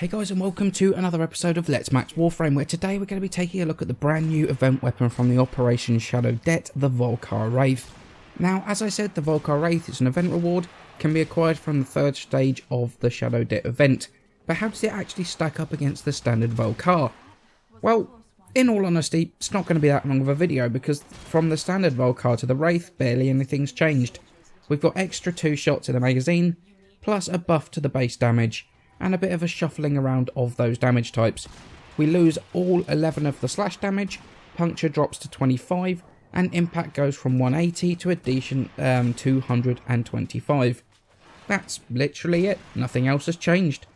Hey guys, and welcome to another episode of Let's Max Warframe, where today we're going to be taking a look at the brand new event weapon from the Operation Shadow Det, the Vulkar Wraith. Now, as I said, the Vulkar Wraith is an event reward, can be acquired from the third stage of the Shadow Det event, but how does it actually stack up against the standard Vulkar? Well, in all honesty, it's not going to be that long of a video, because from the standard Vulkar to the Wraith, barely anything's changed. We've got extra 2 shots in the magazine, plus a buff to the base damage, and a bit of a shuffling around of those damage types. We lose all 11 of the slash damage, puncture drops to 25, and impact goes from 180 to a decent 225. That's literally it, nothing else has changed.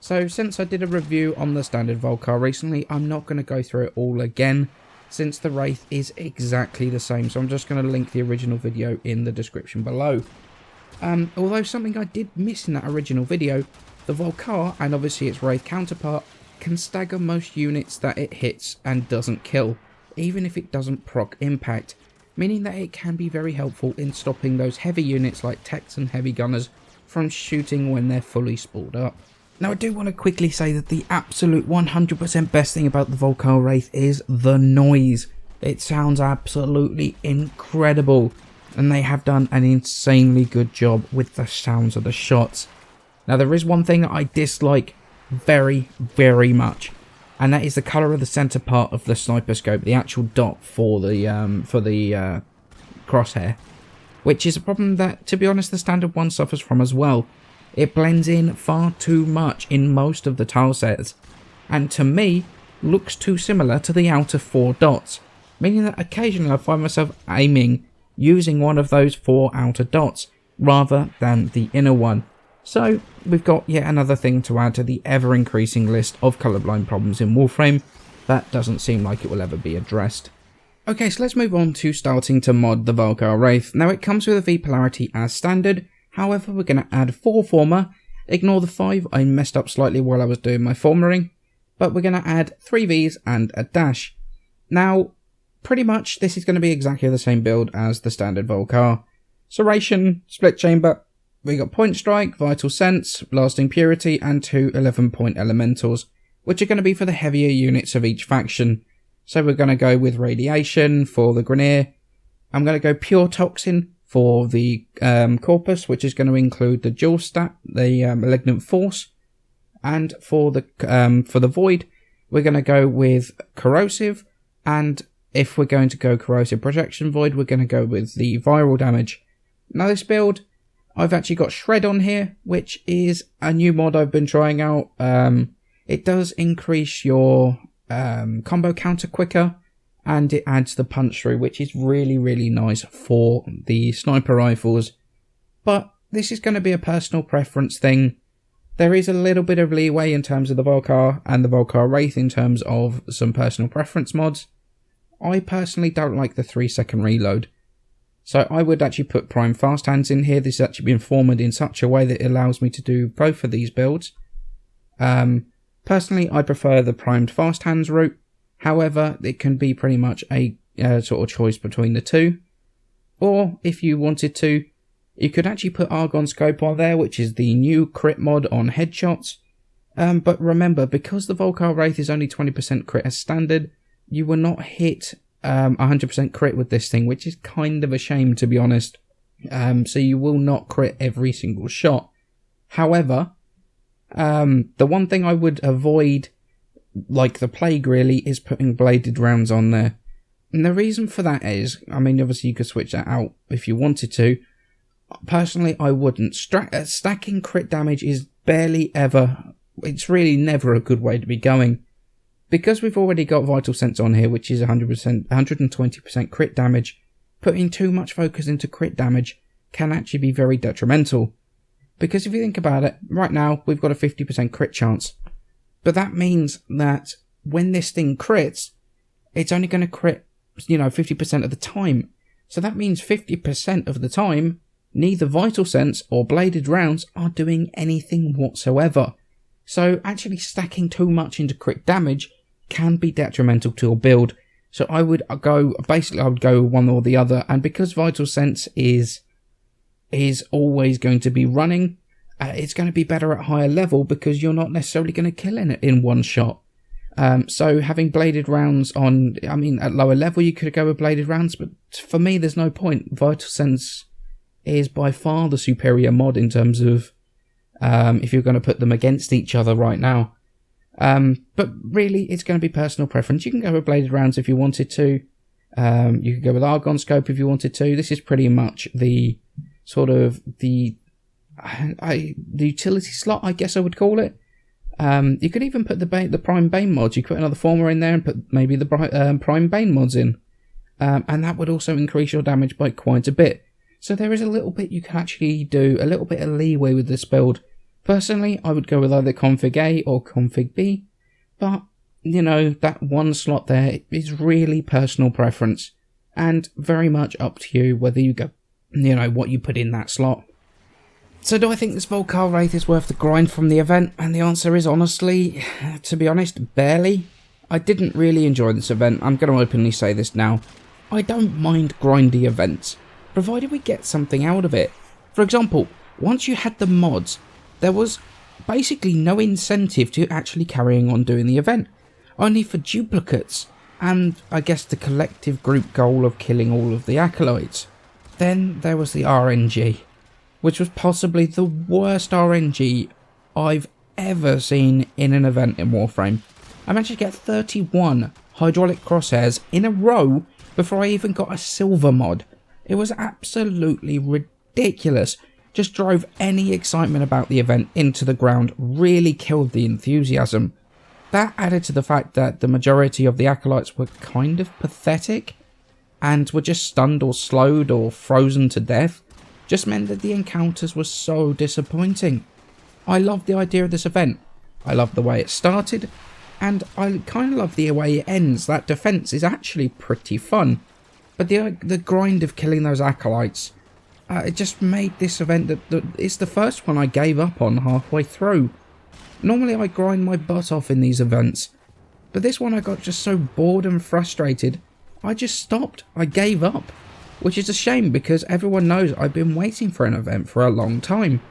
So since I did a review on the standard Vulkar recently, I'm not going to go through it all again, since the Wraith is exactly the same, so I'm just going to link the original video in the description below. Although something I did miss in that original video, the Vulkar, and obviously its Wraith counterpart, can stagger most units that it hits and doesn't kill, even if it doesn't proc impact, meaning that it can be very helpful in stopping those heavy units like techs and heavy gunners from shooting when they're fully spooled up. Now, I do want to quickly say that the absolute 100% best thing about the Vulkar Wraith is the noise. It sounds absolutely incredible, and they have done an insanely good job with the sounds of the shots. Now, there is one thing that I dislike very, very much, and that is the colour of the centre part of the sniper scope, the actual dot for the crosshair, which is a problem that, to be honest, the standard one suffers from as well. It blends in far too much in most of the tile sets, and to me, looks too similar to the outer 4 dots, meaning that occasionally I find myself aiming using one of those 4 outer dots, rather than the inner one. So, we've got yet another thing to add to the ever-increasing list of colourblind problems in Warframe that doesn't seem like it will ever be addressed. Okay, so let's move on to starting to mod the Vulkar Wraith. Now, it comes with a V polarity as standard, however we're going to add 4 former, ignore the 5, I messed up slightly while I was doing my formering, but we're going to add 3 Vs and a dash. Now, pretty much this is going to be exactly the same build as the standard Vulkar. Serration, split chamber. We got Point Strike, Vital Sense, Lasting Purity, and 2 11-point Elementals, which are going to be for the heavier units of each faction. So we're going to go with Radiation for the Grineer. I'm going to go Pure Toxin for the Corpus, which is going to include the Dual Stat, the Malignant Force, and for the Void, we're going to go with Corrosive, and if we're going to go Corrosive Projection Void, we're going to go with the Viral Damage. Now, this build, I've actually got Shred on here, which is a new mod I've been trying out. It does increase your combo counter quicker, and it adds the punch through, which is really, really nice for the sniper rifles. But this is going to be a personal preference thing. There is a little bit of leeway in terms of the Vulkar and the Vulkar Wraith in terms of some personal preference mods. I personally don't like the 3-second reload. So I would actually put Prime Fast Hands in here. This has actually been formatted in such a way that it allows me to do both of these builds. Personally, I prefer the Primed Fast Hands route. However, it can be pretty much a sort of choice between the two. Or, if you wanted to, you could actually put Argon Scope on there, which is the new crit mod on headshots. But remember, because the Vulkar Wraith is only 20% crit as standard, you will not hit 100% crit with this thing, which is kind of a shame, to be honest. So you will not crit every single shot. However, the one thing I would avoid, like the plague really, is putting bladed rounds on there. And the reason for that is, I mean, obviously you could switch that out if you wanted to. Personally, I wouldn't. Stacking crit damage is barely ever, it's really never a good way to be going. Because we've already got Vital Sense on here, which is 120% crit damage, putting too much focus into crit damage can actually be very detrimental. Because if you think about it, right now we've got a 50% crit chance. But that means that when this thing crits, it's only going to crit, 50% of the time. So that means 50% of the time, neither Vital Sense or bladed rounds are doing anything whatsoever. So actually stacking too much into crit damage can be detrimental to your build. So I would go one or the other, and because Vital Sense is always going to be running, it's going to be better at higher level because you're not necessarily going to kill it in one shot. So having bladed rounds on, I mean, at lower level you could go with bladed rounds, but for me there's no point. Vital Sense is by far the superior mod in terms of if you're going to put them against each other right now. But really it's going to be personal preference. You can go with bladed rounds if you wanted to. You could go with Argon Scope if you wanted to. This is pretty much the sort of the utility slot, I guess I would call it. You could even put the Prime Bane mods. You could put another Former in there and put maybe the Prime Bane mods in. And that would also increase your damage by quite a bit. So there is a little bit you can actually do, a little bit of leeway with this build. Personally, I would go with either Config A or Config B. But, you know, that one slot there is really personal preference. And very much up to you whether you go, you know, what you put in that slot. So do I think this Vulkar Wraith is worth the grind from the event? And the answer is honestly, to be honest, barely. I didn't really enjoy this event. I'm going to openly say this now. I don't mind grindy events, provided we get something out of it. For example, once you had the mods, there was basically no incentive to actually carrying on doing the event. Only for duplicates, and I guess the collective group goal of killing all of the acolytes. Then there was the RNG, which was possibly the worst RNG I've ever seen in an event in Warframe. I managed to get 31 hydraulic crosshairs in a row before I even got a silver mod. It was absolutely ridiculous. Just drove any excitement about the event into the ground, really killed the enthusiasm. That added to the fact that the majority of the acolytes were kind of pathetic and were just stunned or slowed or frozen to death. Just meant that the encounters were so disappointing. I loved the idea of this event. I loved the way it started, and I kind of love the way it ends. That defense is actually pretty fun. But the grind of killing those acolytes, it just made this event that it's the first one I gave up on halfway through. Normally I grind my butt off in these events, but this one I got just so bored and frustrated, I just stopped. I gave up. Which is a shame because everyone knows I've been waiting for an event for a long time.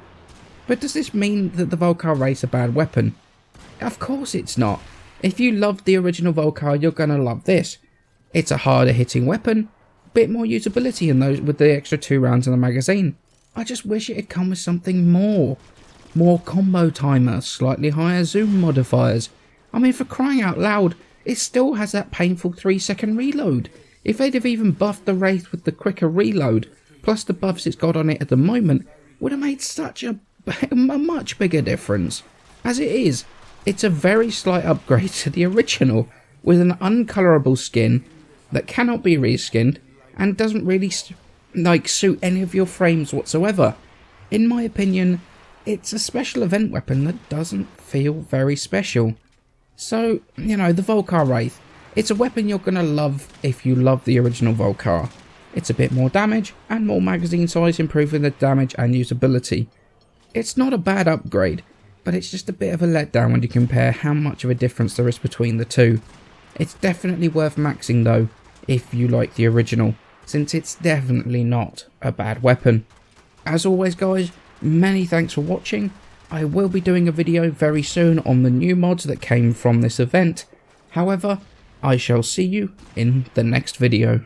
But does this mean that the Vulkar Wraith is a bad weapon? Of course it's not. If you loved the original Vulkar, you're going to love this. It's a harder hitting weapon, bit more usability in those with the extra 2 rounds in the magazine. I just wish it had come with something more. More combo timer, slightly higher zoom modifiers. I mean, for crying out loud, it still has that painful 3-second reload. If they'd have even buffed the Wraith with the quicker reload, plus the buffs it's got on it at the moment, would have made such a much bigger difference. As it is, it's a very slight upgrade to the original, with an uncolorable skin that cannot be reskinned, and doesn't really suit any of your frames whatsoever. In my opinion, it's a special event weapon that doesn't feel very special. So, you know, the Vulkar Wraith, it's a weapon you're going to love if you love the original Vulkar. It's a bit more damage and more magazine size, improving the damage and usability. It's not a bad upgrade, but it's just a bit of a letdown when you compare how much of a difference there is between the two. It's definitely worth maxing though, if you like the original, since it's definitely not a bad weapon. As always guys, many thanks for watching. I will be doing a video very soon on the new mods that came from this event. However, I shall see you in the next video.